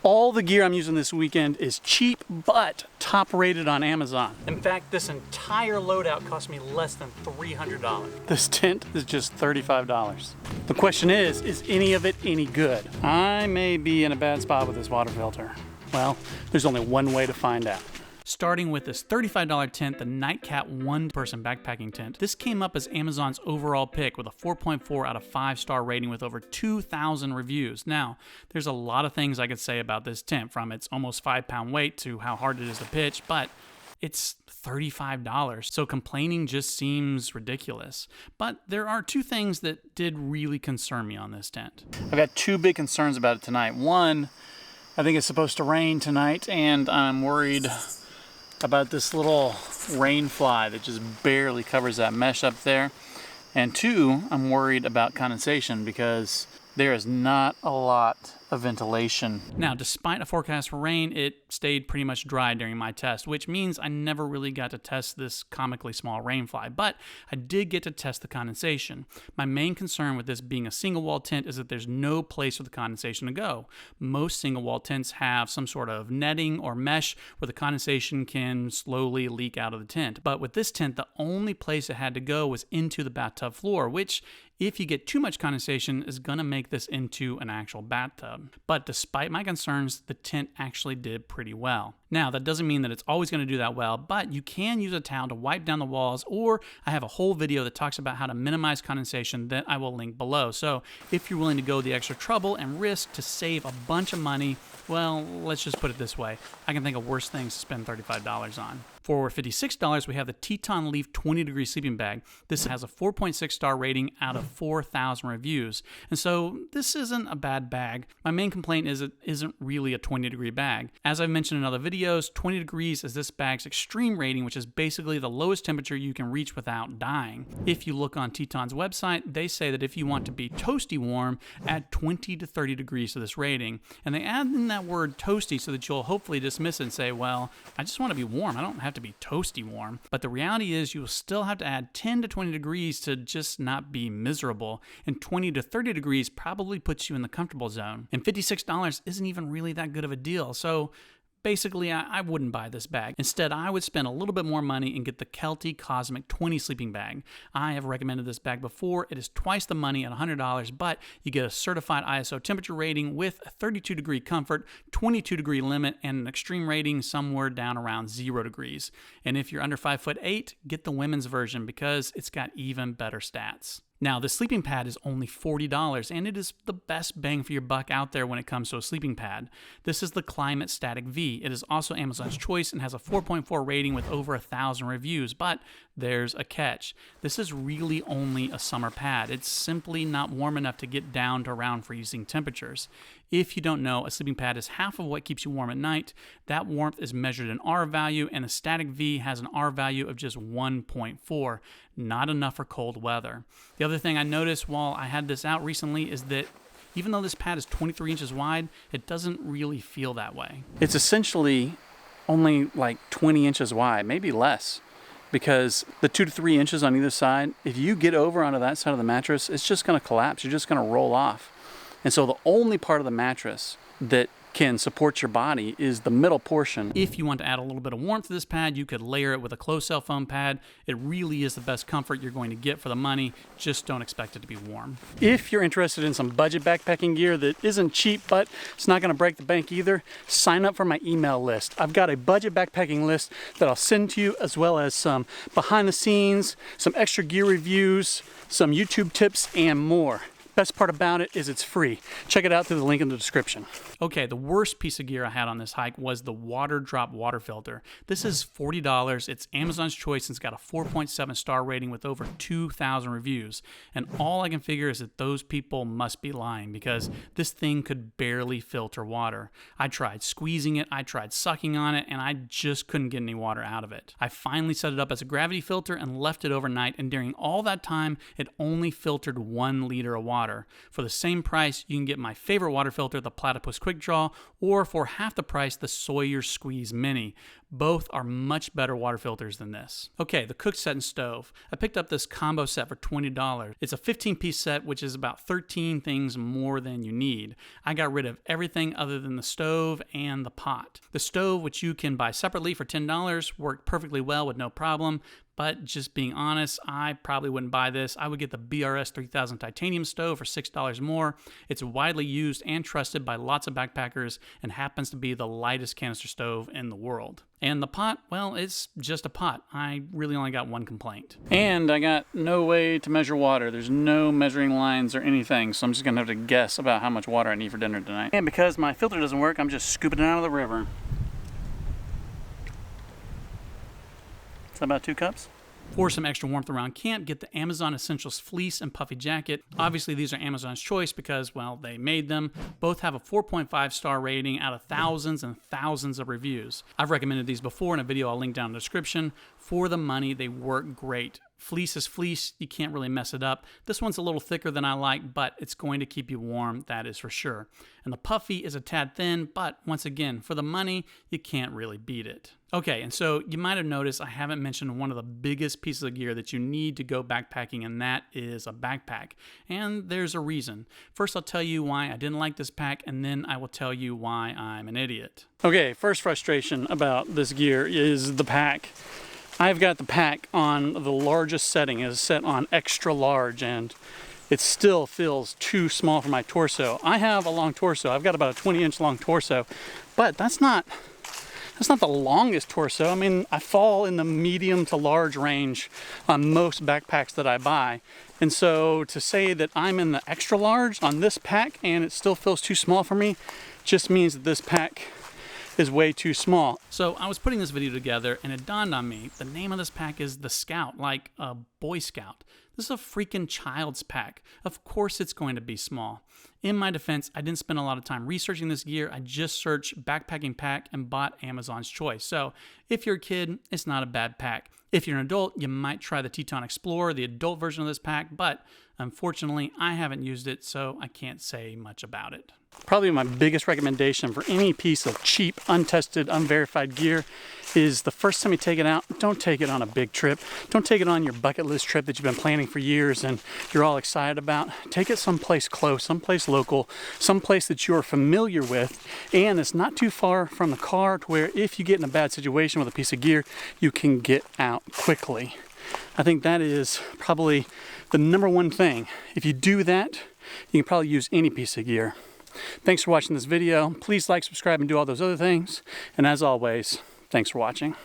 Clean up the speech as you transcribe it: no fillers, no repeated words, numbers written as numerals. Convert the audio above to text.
All the gear I'm using this weekend is cheap, but top rated on Amazon. In fact, this entire loadout cost me less than $300. This tent is just $35. The question is any of it any good? I may be in a bad spot with this water filter. Well, there's only one way to find out. Starting with this $35 tent, the Nightcat one-person backpacking tent. This came up as Amazon's overall pick with a 4.4 out of 5-star rating with over 2,000 reviews. Now, there's a lot of things I could say about this tent, from its almost 5-pound weight to how hard it is to pitch, but it's $35, so complaining just seems ridiculous. But there are two things that did really concern me on this tent. I've got two big concerns about it tonight. One, I think it's supposed to rain tonight, and I'm worried about this little rain fly that just barely covers that mesh up there. And two, I'm worried about condensation because there is not a lot of ventilation. Now, despite a forecast for rain, it stayed pretty much dry during my test, which means I never really got to test this comically small rainfly, but I did get to test the condensation. My main concern with this being a single wall tent is that there's no place for the condensation to go. Most single wall tents have some sort of netting or mesh where the condensation can slowly leak out of the tent. But with this tent, the only place it had to go was into the bathtub floor, which, if you get too much condensation, is gonna make this into an actual bathtub. But despite my concerns, the tent actually did pretty well. Now, that doesn't mean that it's always gonna do that well, but you can use a towel to wipe down the walls, or I have a whole video that talks about how to minimize condensation that I will link below. So if you're willing to go the extra trouble and risk to save a bunch of money, well, let's just put it this way. I can think of worse things to spend $35 on. For $56, we have the Teton Leaf 20-degree sleeping bag. This has a 4.6-star rating out of 4,000 reviews. And so this isn't a bad bag. My main complaint is it isn't really a 20-degree bag. As I've mentioned in other videos, 20 degrees is this bag's extreme rating, which is basically the lowest temperature you can reach without dying. If you look on Teton's website, they say that if you want to be toasty warm, add 20 to 30 degrees to this rating. And they add in that word toasty so that you'll hopefully dismiss it and say, well, I just want to be warm. I don't have to be toasty warm. But the reality is you will still have to add 10 to 20 degrees to just not be miserable. And 20 to 30 degrees probably puts you in the comfortable zone. And $56 isn't even really that good of a deal. So basically, I wouldn't buy this bag. Instead, I would spend a little bit more money and get the Kelty Cosmic 20 sleeping bag. I have recommended this bag before. It is twice the money at $100, but you get a certified ISO temperature rating with a 32 degree comfort, 22 degree limit, and an extreme rating somewhere down around 0 degrees. And if you're under 5'8", get the women's version because it's got even better stats. Now, the sleeping pad is only $40, and it is the best bang for your buck out there when it comes to a sleeping pad. This is the Climate Static V. It is also Amazon's choice and has a 4.4 rating with over 1,000 reviews, but there's a catch. This is really only a summer pad. It's simply not warm enough to get down to around freezing temperatures. If you don't know, a sleeping pad is half of what keeps you warm at night. That warmth is measured in R value, and the Static V has an R value of just 1.4. Not enough for cold weather. The other thing I noticed while I had this out recently is that even though this pad is 23 inches wide, it doesn't really feel that way. It's essentially only like 20 inches wide, maybe less, because the 2 to 3 inches on either side, if you get over onto that side of the mattress, it's just going to collapse. You're just going to roll off. And so the only part of the mattress that can support your body is the middle portion. If you want to add a little bit of warmth to this pad, you could layer it with a closed cell foam pad. It really is the best comfort you're going to get for the money. Just don't expect it to be warm. If you're interested in some budget backpacking gear that isn't cheap, but it's not going to break the bank either, sign up for my email list. I've got a budget backpacking list that I'll send to you, as well as some behind the scenes, some extra gear reviews, some YouTube tips, and more. Best part about it is it's free. Check it out through the link in the description. Okay, the worst piece of gear I had on this hike was the Water Drop water filter. This is $40. It's Amazon's choice and it's got a 4.7 star rating with over 2,000 reviews. And all I can figure is that those people must be lying because this thing could barely filter water. I tried squeezing it, I tried sucking on it, and I just couldn't get any water out of it. I finally set it up as a gravity filter and left it overnight, and during all that time, it only filtered 1 liter of water. water. For the same price, you can get my favorite water filter, the Platypus Quick Draw, or for half the price, the Sawyer Squeeze Mini. Both are much better water filters than this. Okay, the cook set and stove. I picked up this combo set for $20. It's a 15-piece set, which is about 13 things more than you need. I got rid of everything other than the stove and the pot. The stove, which you can buy separately for $10, worked perfectly well with no problem. But just being honest, I probably wouldn't buy this. I would get the BRS 3000 titanium stove for $6 more. It's widely used and trusted by lots of backpackers and happens to be the lightest canister stove in the world. And the pot, well, it's just a pot. I really only got one complaint. And I got no way to measure water. There's no measuring lines or anything, so I'm just gonna have to guess about how much water I need for dinner tonight. And because my filter doesn't work, I'm just scooping it out of the river. Is that about 2 cups? For some extra warmth around camp, get the Amazon Essentials fleece and puffy jacket. Obviously, these are Amazon's choice because, well, they made them. Both have a 4.5 star rating out of thousands and thousands of reviews. I've recommended these before in a video I'll link down in the description. For the money, they work great. Fleece is fleece, you can't really mess it up. This one's a little thicker than I like, but it's going to keep you warm, that is for sure. And the puffy is a tad thin, but once again, for the money, you can't really beat it. Okay, and so you might have noticed I haven't mentioned one of the biggest pieces of gear that you need to go backpacking, and that is a backpack. And there's a reason. First, I'll tell you why I didn't like this pack, and then I will tell you why I'm an idiot. Okay, first frustration about this gear is the pack. I've got the pack on the largest setting. It's set on extra large, and it still feels too small for my torso. I have a long torso. I've got about a 20-inch long torso, but that's not the longest torso. I mean, I fall in the medium to large range on most backpacks that I buy. And so to say that I'm in the extra large on this pack and it still feels too small for me just means that this pack is way too small. So I was putting this video together and it dawned on me, the name of this pack is the Scout, like a Boy Scout. This is a freaking child's pack. Of course it's going to be small. In my defense, I didn't spend a lot of time researching this gear. I just searched backpacking pack and bought Amazon's Choice. So if you're a kid, it's not a bad pack. If you're an adult, you might try the Teton Explorer, the adult version of this pack, but unfortunately, I haven't used it, so I can't say much about it. Probably my biggest recommendation for any piece of cheap, untested, unverified gear is the first time you take it out, don't take it on a big trip. Don't take it on your bucket list trip that you've been planning for years and you're all excited about. Take it someplace close, someplace local, someplace that you're familiar with, and it's not too far from the car to where if you get in a bad situation with a piece of gear, you can get out quickly. I think that is probably the #1 thing. If you do that, you can probably use any piece of gear. Thanks for watching this video. Please like, subscribe, and do all those other things. And as always, thanks for watching.